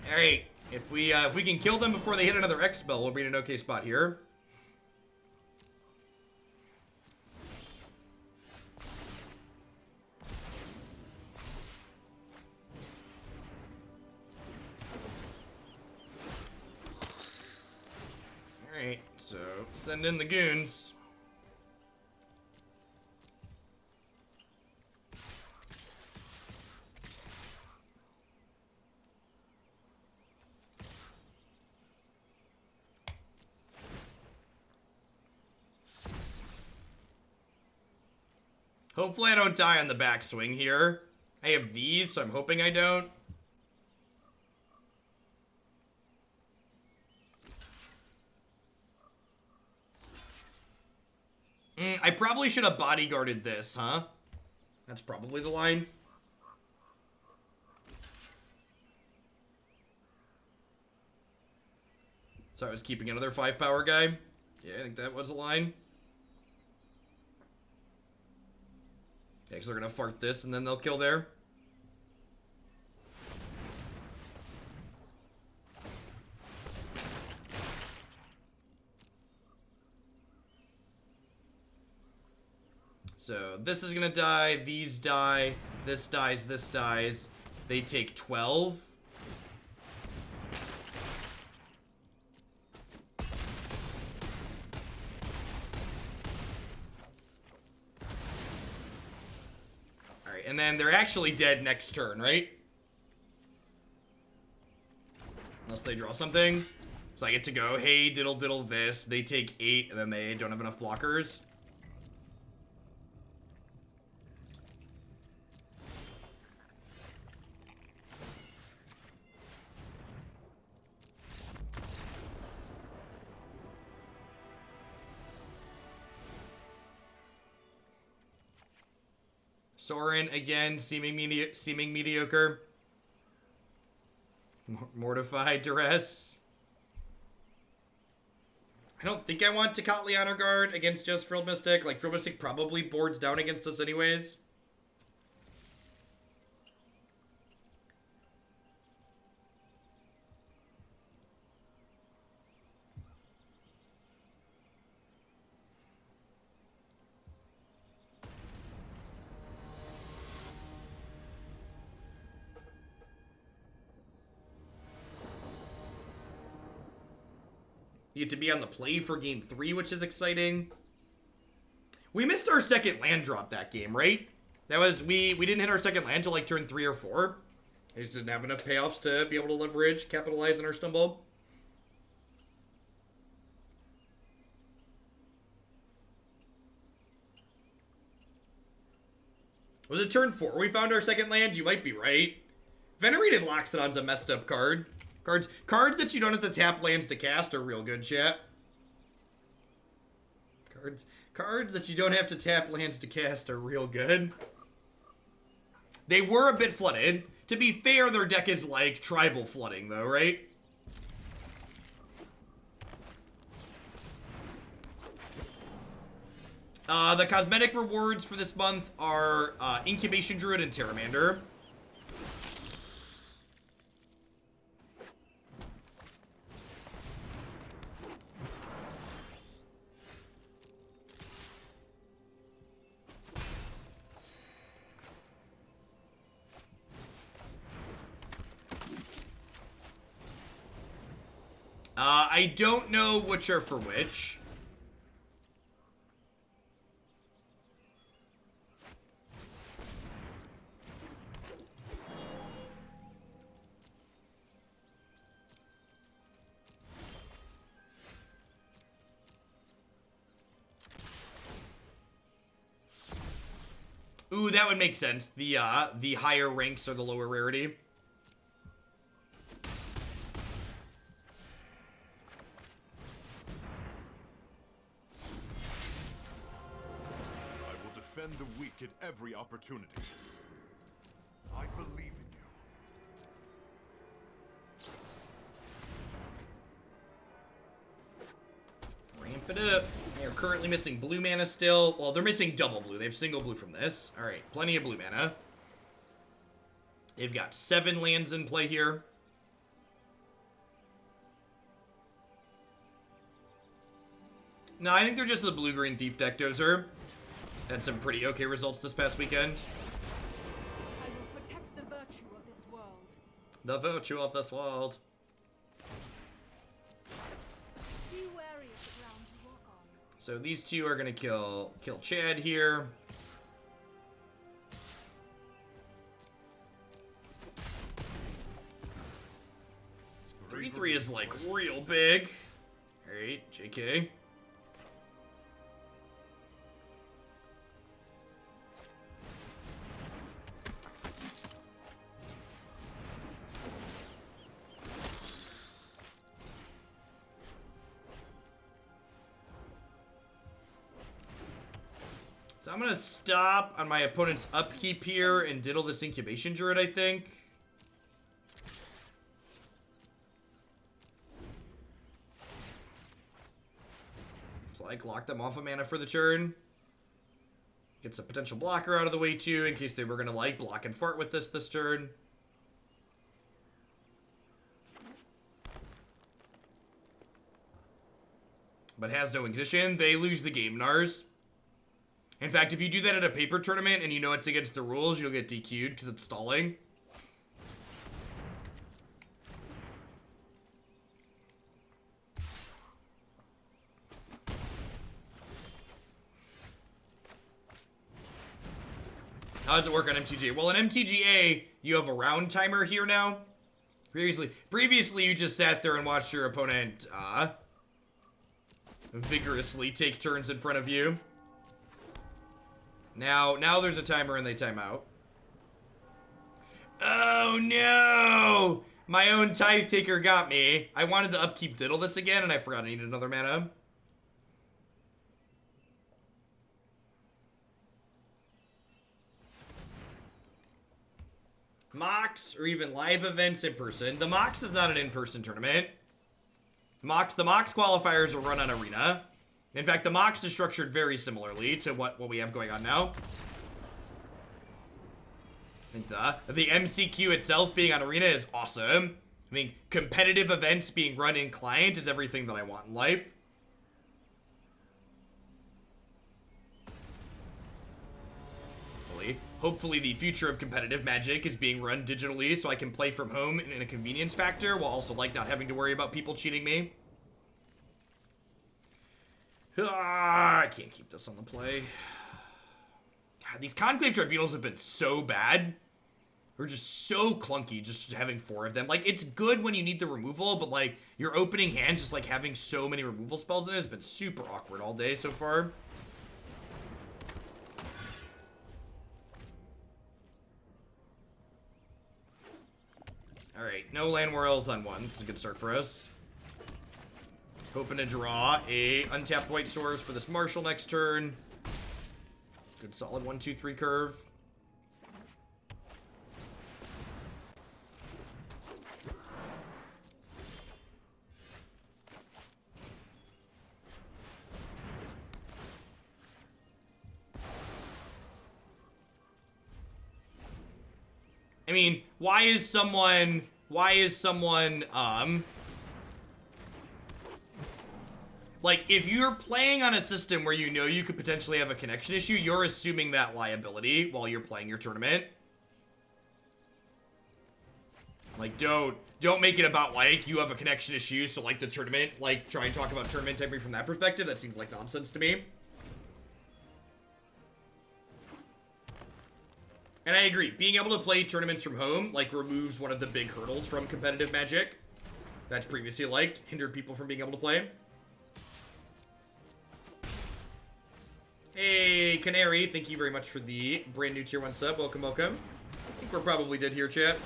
Alright, if we can kill them before they hit another X spell, we'll be in an okay spot here. Alright, so send in the goons. Hopefully I don't die on the backswing here. I have these, so I'm hoping I don't. I probably should have bodyguarded this, huh? That's probably the line. So I was keeping another 5 power guy. Yeah, I think that was a line. Yeah, because they're going to fart this and then they'll kill there. So this is gonna die, these die, this dies, this dies. They take 12. Alright, and then they're actually dead next turn, right? Unless they draw something. So I get to go, hey, diddle diddle this. They take 8, and then they don't have enough blockers. Sorin, again, seeming mediocre. Mortify, Duress. I don't think I want Tocatli Honor Guard against just Frilled Mystic. Like, Frilled Mystic probably boards down against us anyways. You get to be on the play for game 3, which is exciting. We missed our second land drop that game, right? That was, we didn't hit our second land till like turn 3 or 4. We just didn't have enough payoffs to be able to leverage, capitalize on our stumble. Was it turn 4 we found our second land? You might be right. Venerated Loxodon's a messed up card. Cards that you don't have to tap lands to cast are real good, chat. Cards that you don't have to tap lands to cast are real good. They were a bit flooded. To be fair, their deck is like tribal flooding, though, right? The cosmetic rewards for this month are Incubation Druid and Pteramander. I don't know which are for which. Ooh, that would make sense. The higher ranks are the lower rarity. Defend the weak at every opportunity. I believe in you. Ramp it up. They are currently missing blue mana still. Well, they're missing double blue. They have single blue from this. Alright, plenty of blue mana. They've got 7 lands in play here. No, I think they're just the blue-green Thief deck, Dozer. Had some pretty okay results this past weekend. I will protect the virtue of this world. The virtue of this world. Be wary of the ground you walk on. So these two are gonna kill Chad here. Three is like real big. Alright, JK. So I'm gonna stop on my opponent's upkeep here and diddle this Incubation Druid, I think. So like lock them off of mana for the turn. Gets a potential blocker out of the way too, in case they were gonna like block and fart with this turn. But has no condition. They lose the game, Nars. In fact, if you do that at a paper tournament and you know it's against the rules, you'll get DQ'd because it's stalling. How does it work on MTGA? Well, in MTGA, you have a round timer here now. Previously, you just sat there and watched your opponent vigorously take turns in front of you. Now there's a timer and they time out. Oh no! My own Tithe Taker got me. I wanted to upkeep Diddle this again and I forgot I needed another mana. Mocks or even live events in person. The Mocks is not an in-person tournament. The Mocks qualifiers are run on Arena. In fact, the Mocks is structured very similarly to what we have going on now. And the MCQ itself being on Arena is awesome. I mean, competitive events being run in client is everything that I want in life. Hopefully the future of competitive Magic is being run digitally so I can play from home in a convenience factor while also like not having to worry about people cheating me. I can't keep this on the play. God, these Conclave Tribunals have been so bad. They're just so clunky just having 4 of them. Like, it's good when you need the removal, but like, your opening hand just like having so many removal spells in it has been super awkward all day so far. Alright, no land Warrels on 1. This is a good start for us. Hoping to draw a untapped white source for this Marshal next turn. Good solid 1-2-3 curve. I mean, why is someone, like, if you're playing on a system where you know you could potentially have a connection issue, you're assuming that liability while you're playing your tournament. Like, don't make it about, like, you have a connection issue, so, like, the tournament, like, try and talk about tournament integrity from that perspective. That seems like nonsense to me. And I agree, being able to play tournaments from home, like, removes one of the big hurdles from competitive Magic. That's previously liked, hindered people from being able to play. Hey, Canary, thank you very much for the brand new tier 1 sub. Welcome, welcome. I think we're probably dead here, chat.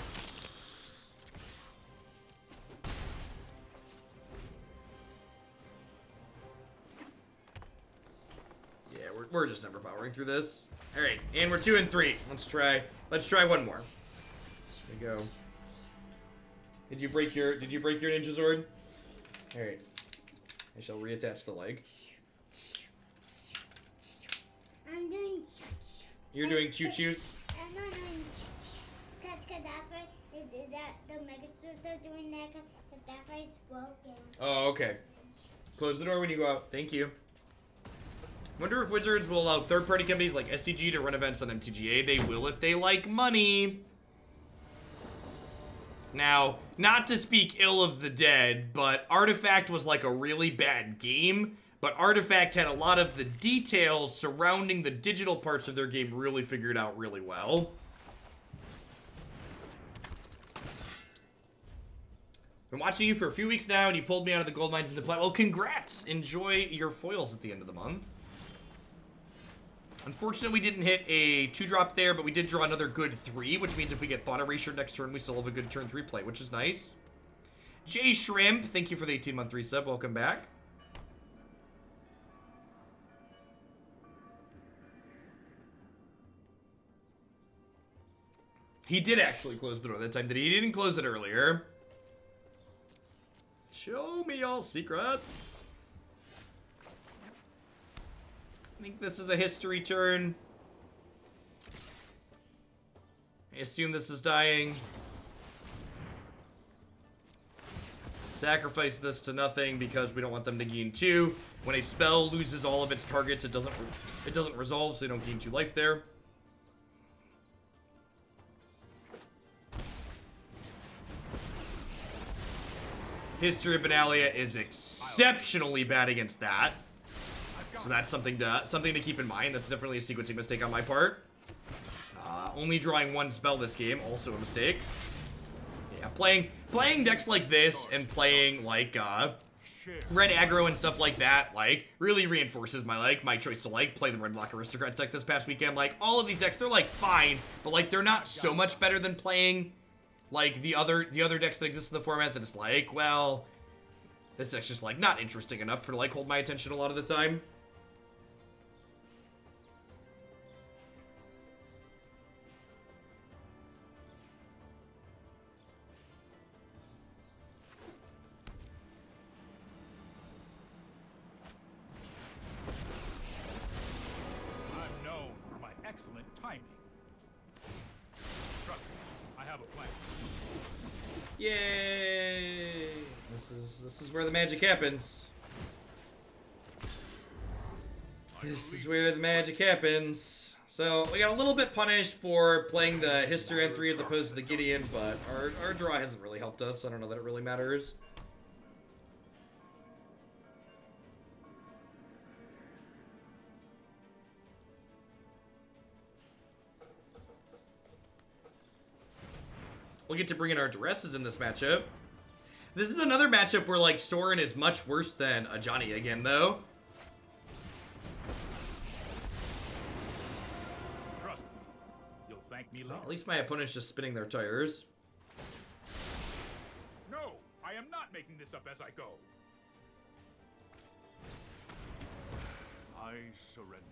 Yeah, we're just never powering through this. All right, and we're 2 and 3. Let's try one more. There we go. Did you break your Ninja Zord? All right. I shall reattach the leg. I'm doing. You're doing choo-choos? I'm not doing because that's why the Mega Suits are doing that because that's why it's broken. Oh, okay. Close the door when you go out. Thank you. Wonder if Wizards will allow third-party companies like SCG to run events on MTGA. They will if they like money. Now, not to speak ill of the dead, but Artifact was like a really bad game. But Artifact had a lot of the details surrounding the digital parts of their game really figured out really well. Been watching you for a few weeks now, and you pulled me out of the gold mines into play. Well, congrats! Enjoy your foils at the end of the month. Unfortunately, we didn't hit a 2-drop there, but we did draw another good 3, which means if we get Thought Erasure next turn, we still have a good turn 3 play, which is nice. Jay Shrimp, thank you for the 18-month resub. Welcome back. He did actually close the door that time, did he? He didn't close it earlier. Show me all secrets. I think this is a history turn. I assume this is dying. Sacrifice this to nothing because we don't want them to gain 2. When a spell loses all of its targets, it doesn't resolve, so they don't gain 2 life there. History of Benalia is exceptionally bad against that. So that's something to keep in mind. That's definitely a sequencing mistake on my part. Only drawing 1 spell this game, also a mistake. Yeah, playing decks like this and playing like red aggro and stuff like that, like, really reinforces my choice to play the red black aristocrats deck this past weekend. Like, all of these decks, they're like fine, but like they're not so much better than playing like the other decks that exist in the format that it's like, well, this deck's just like not interesting enough for to like hold my attention a lot of the time. Excellent timing. Trust me, I have a plan. Yay! This is where the magic happens. This is where the magic happens. So we got a little bit punished for playing the History N3 as opposed to the Gideon, but our draw hasn't really helped us. I don't know that it really matters. We'll get to bring in our Duresses in this matchup. This is another matchup where, like, Sorin is much worse than a Johnny again, though. Trust me. You'll thank me later. Well, at least my opponent's just spinning their tires. No, I am not making this up as I go. I surrender.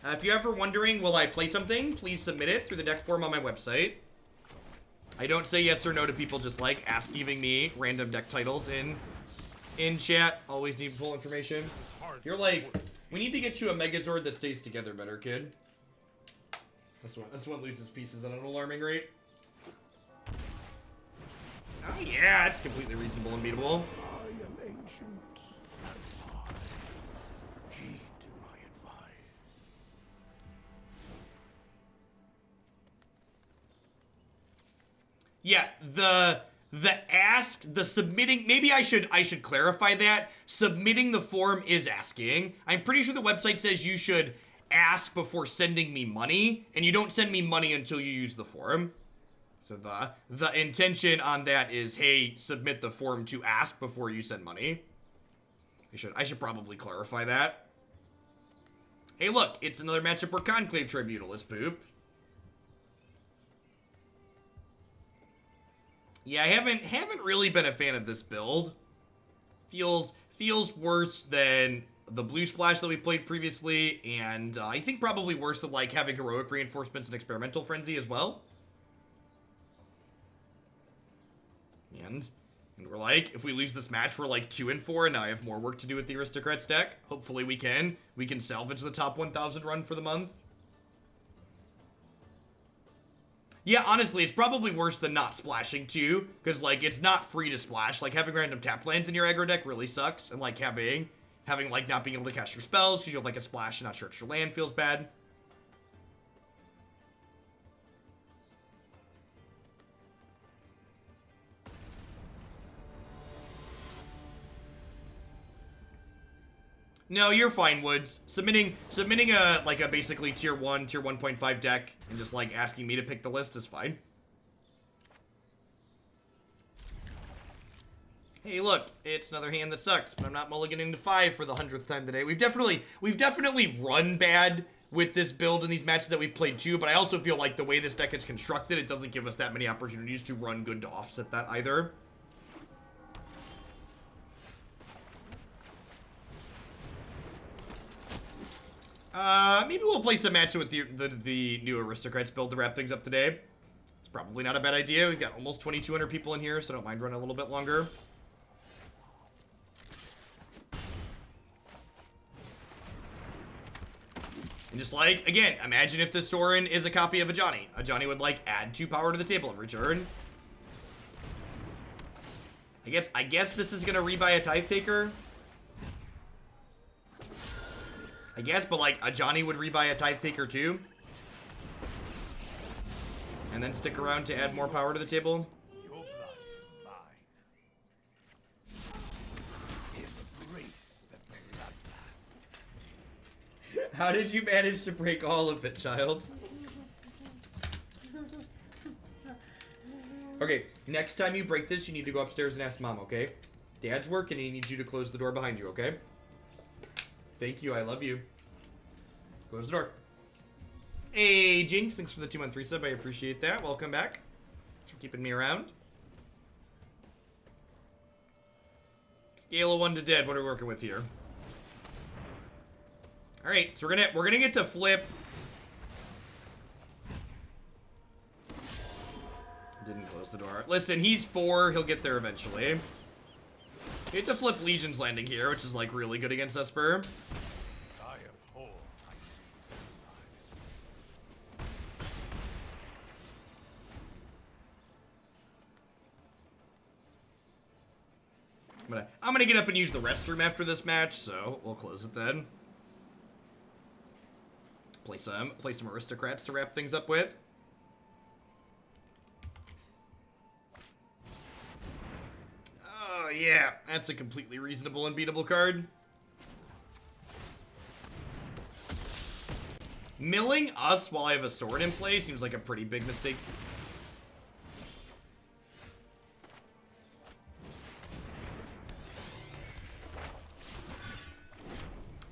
If you're ever wondering, will I play something, please submit it through the deck form on my website. I don't say yes or no to people just like giving me random deck titles in chat. Always need full information. You're like, we need to get you a Megazord that stays together better, kid. This one loses pieces at an alarming rate. Oh yeah, it's completely reasonable and beatable. I am ancient. Heed my advice. Yeah, the submitting, maybe I should clarify that. Submitting the form is asking. I'm pretty sure the website says you should ask before sending me money, and you don't send me money until you use the form. So the intention on that is, hey, submit the form to ask before you send money. I should probably clarify that. Hey, look, it's another matchup where Conclave Tribunal is poop. Yeah, I haven't really been a fan of this build. Feels worse than the blue splash that we played previously, and I think probably worse than like having heroic reinforcements and experimental frenzy as well. And we're like, if we lose this match, we're like 2-4, and now I have more work to do with the aristocrats deck. Hopefully we can salvage the top 1,000 run for the month. Yeah, honestly, it's probably worse than not splashing, too, because, like, it's not free to splash. Like, having random tap lands in your aggro deck really sucks, and, like, having like, not being able to cast your spells because you have, like, a splash and not search your land feels bad. No, you're fine, Woods. Submitting a basically tier 1.5 deck and just like asking me to pick the list is fine. Hey, look, it's another hand that sucks, but I'm not mulliganing to 5 for the 100th time today. We've definitely run bad with this build in these matches that we've played too, but I also feel like the way this deck is constructed, it doesn't give us that many opportunities to run good to offset that either. Maybe we'll play some matches with the new aristocrats build to wrap things up today. It's probably not a bad idea. We've got almost 2,200 people in here, so I don't mind running a little bit longer. And just like, again, imagine if this Sorin is a copy of a Johnny. A Johnny would like add 2 power to the table every turn. I guess this is gonna rebuy a Tithe Taker. I guess, but like a Johnny would rebuy a Tithe Taker too. And then stick around to add more power to the table. Your blood is mine. Embrace the bloodlust. How did you manage to break all of it, child? Okay, next time you break this, you need to go upstairs and ask Mom, okay? Dad's working and he needs you to close the door behind you, okay? Thank you, I love you. Close the door. Hey, Jinx, thanks for the 2-month resub. I appreciate that. Welcome back. Thanks for keeping me around. Scale of 1 to dead. What are we working with here? All right, so we're gonna get to flip. Didn't close the door. Listen, he's 4. He'll get there eventually. We get to flip Legion's Landing here, which is like really good against Esper. I abhor I'm gonna get up and use the restroom after this match, so we'll close it then. Play some aristocrats to wrap things up with. Oh yeah, that's a completely reasonable and beatable card. Milling us while I have a sword in play seems like a pretty big mistake.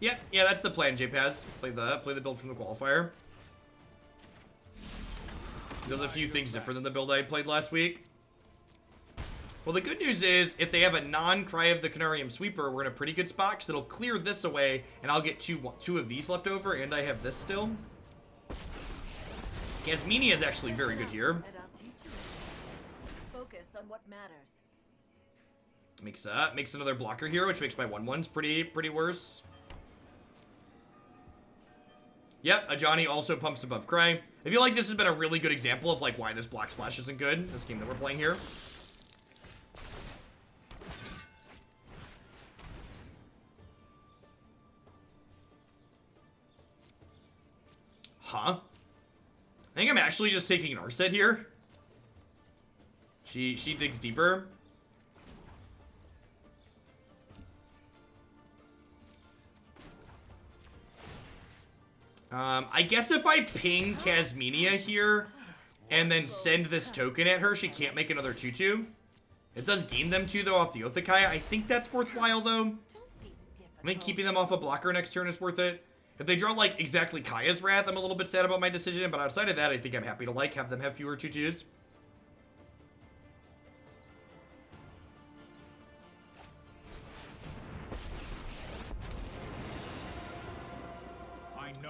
Yeah, that's the plan, JPaz. Play the build from the qualifier. There's a few things different than the build I played last week. Well, the good news is, if they have a non-Cry of the Canarium Sweeper, we're in a pretty good spot, because it'll clear this away, and I'll get two of these left over, and I have this still. Gasmini is actually very good here. And I'll teach you. Focus on what matters. Makes another blocker here, which makes my 1/1s pretty worse. Yep, a Johnny also pumps above Cry. I feel like this has been a really good example of like why this Black Splash isn't good, this game that we're playing here. Huh? I think I'm actually just taking an Arset here. She digs deeper. I guess if I ping Casmenia here and then send this token at her, she can't make another 2/2. It does gain them 2 though off the Othakaya. I think that's worthwhile though. I think keeping them off a blocker next turn is worth it. If they draw like exactly Kaya's Wrath, I'm a little bit sad about my decision, but outside of that, I think I'm happy to like have them have fewer 2/2s.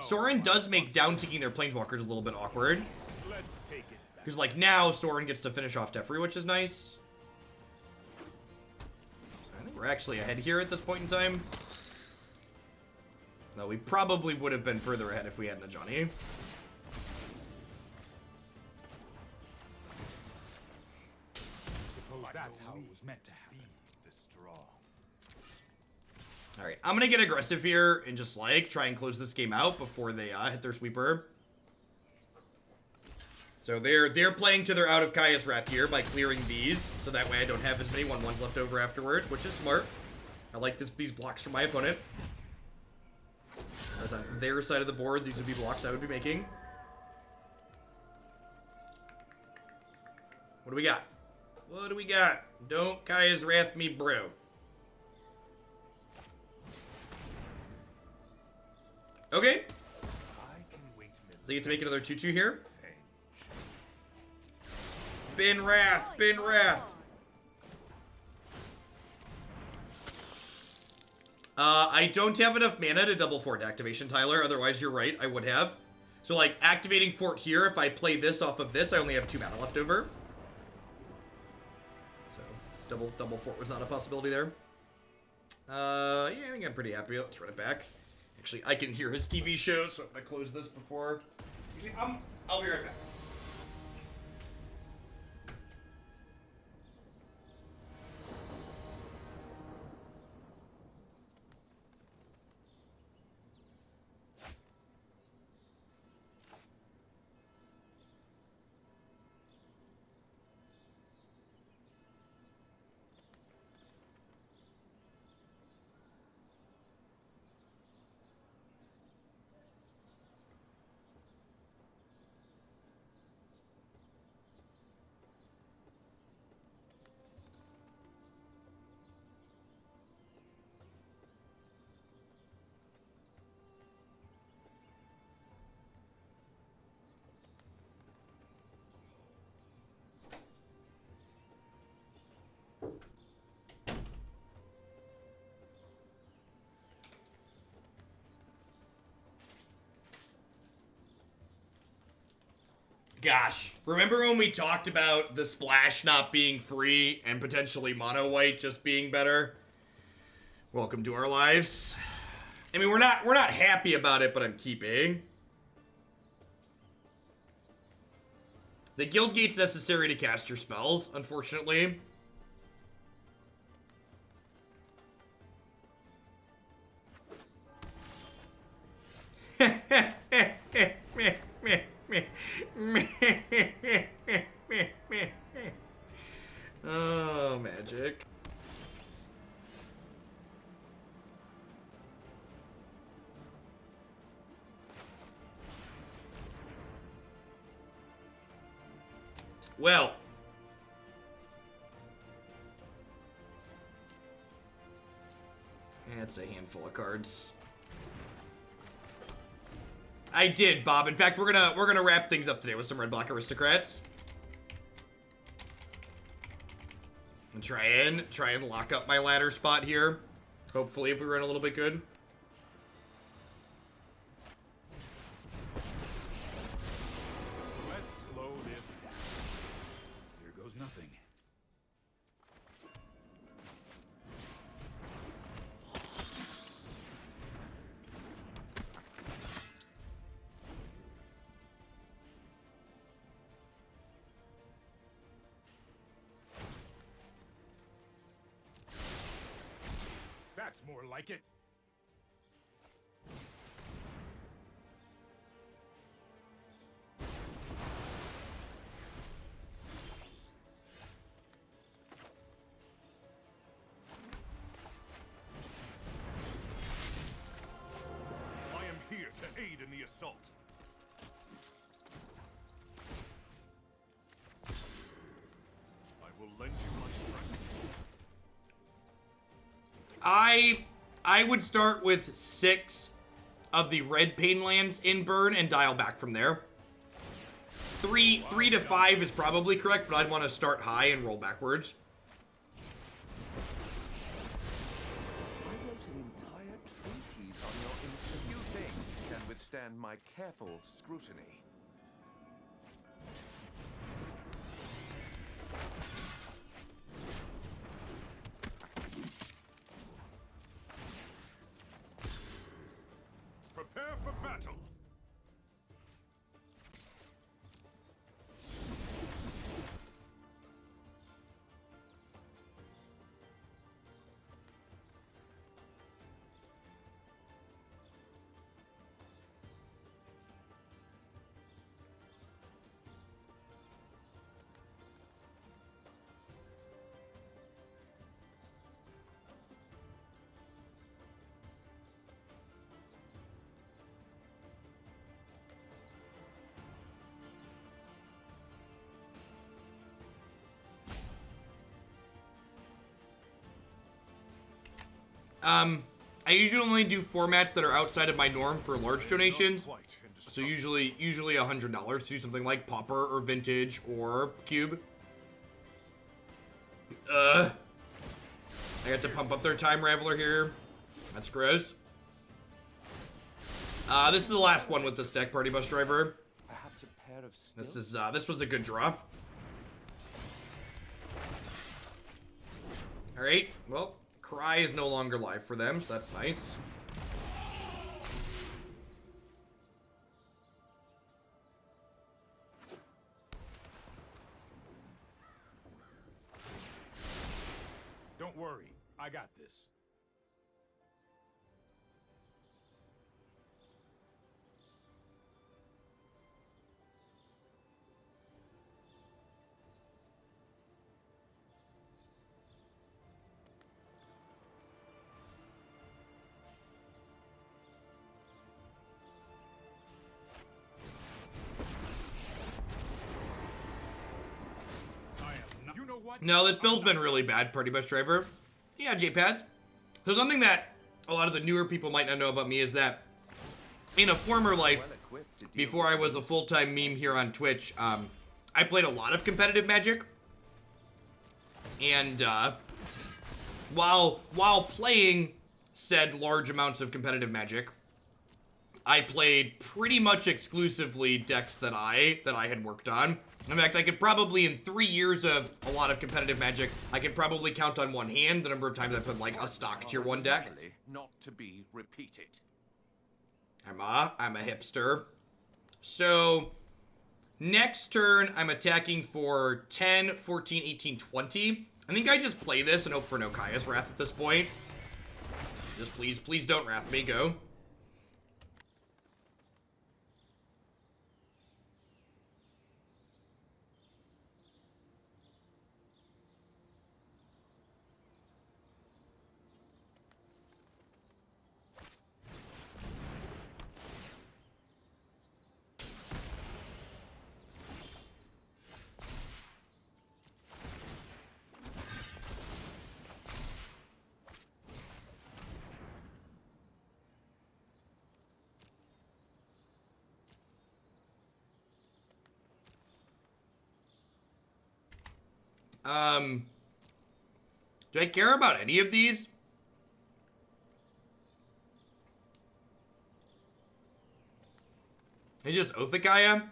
Sorin does make down-ticking their Planeswalkers a little bit awkward. Let's take it back. Because, like, now Sorin gets to finish off Teferi, which is nice. I think we're actually ahead here at this point in time. No, we probably would have been further ahead if we hadn't a Johnny. Suppose that's how it was meant to happen. The straw. Alright, I'm gonna get aggressive here and just, like, try and close this game out before they hit their sweeper. So they're playing to their out of Kaya's Wrath here by clearing these, so that way I don't have as many 1/1s left over afterwards, which is smart. I like these blocks from my opponent. As on their side of the board, these would be blocks I would be making. What do we got? What do we got? Don't Kaya's Wrath me, bro. Okay. So you get to make another 2/2 here. Bin Wrath, Bin Wrath. I don't have enough mana to double Fort activation, Tyler. Otherwise, you're right. I would have. So, like, activating Fort here, if I play this off of this, I only have 2 mana left over. So, double Fort was not a possibility there. Yeah, I think I'm pretty happy. Let's run it back. Actually, I can hear his TV show, so I'm gonna close this before. I'll be right back. Gosh, remember when we talked about the splash not being free and potentially mono white just being better? Welcome to our lives. I mean, we're not happy about it, but I'm keeping. The Guildgate's necessary to cast your spells, unfortunately. Oh, magic. Well, that's a handful of cards. I did, Bob. In fact, we're gonna wrap things up today with some red black aristocrats. And try and lock up my ladder spot here. Hopefully, if we run a little bit good. Let's slow this down. Here goes nothing. That's more like it. I am here to aid in the assault. I will lend you my strength. I would start with 6 of the red pain lands in burn and dial back from there. 3 to 5 is probably correct, but I'd want to start high and roll backwards. I wrote an entire treatise on your few things can withstand my careful scrutiny. Prepare for battle. I usually only do formats that are outside of my norm for large donations. So usually $100 to do something like Pauper or Vintage or Cube. I got to pump up their Time Raveler here. That's gross. This is the last one with the Stack Party Bus Driver. Perhaps a pair of This was a good draw. Alright, well, Cry is no longer live for them, so that's nice. Don't worry, I got this. No, this build's been really bad, Party Bus Driver. Yeah, JPads. So something that a lot of the newer people might not know about me is that in a former life, before I was a full-time meme here on Twitch, I played a lot of competitive Magic. And while playing said large amounts of competitive Magic, I played pretty much exclusively decks that I had worked on. In fact, I could probably, in 3 years of a lot of competitive Magic, I could probably count on one hand the number of times I've put like a stock tier 1 deck. Not to be repeated. I'm a hipster. So, next turn, I'm attacking for 10, 14, 18, 20. I think I just play this and hope for no Kaya's Wrath at this point. Just please don't Wrath me. Go. Do I care about any of these? I just Oathakaya?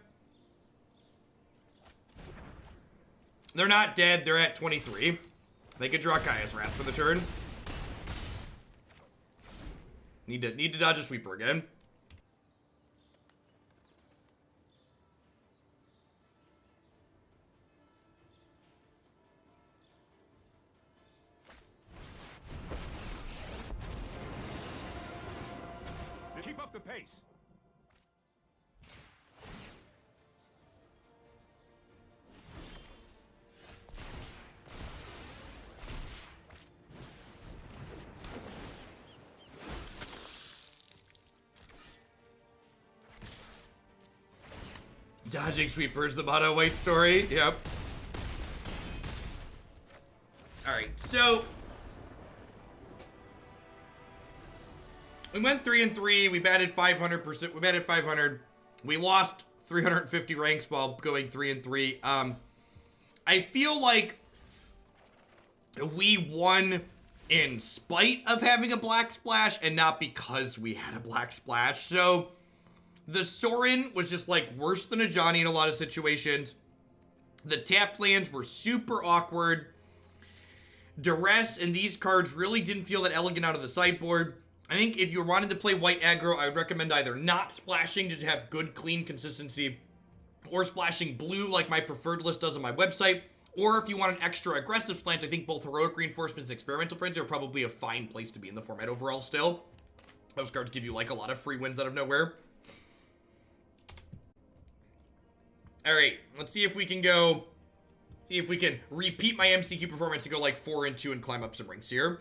They're not dead, they're at 23. They could draw Kaya's Wrath for the turn. Need to dodge a sweeper again. Keep up the pace. Dodging sweepers, the mono white story. Yep. Alright, so we went 3-3. We batted 500%. We batted 500. We lost 350 ranks while going 3-3. I feel like we won in spite of having a black splash and not because we had a black splash. So the Sorin was just like worse than a Johnny in a lot of situations. The tap lands were super awkward. Duress and these cards really didn't feel that elegant out of the sideboard. I think if you wanted to play white aggro, I would recommend either not splashing to have good, clean consistency, or splashing blue like my preferred list does on my website. Or if you want an extra aggressive slant, I think both Heroic Reinforcements and Experimental Frenzy are probably a fine place to be in the format overall still. Those cards give you like a lot of free wins out of nowhere. Alright, let's see if we can go... See if we can repeat my MCQ performance and go like 4-2 and climb up some ranks here.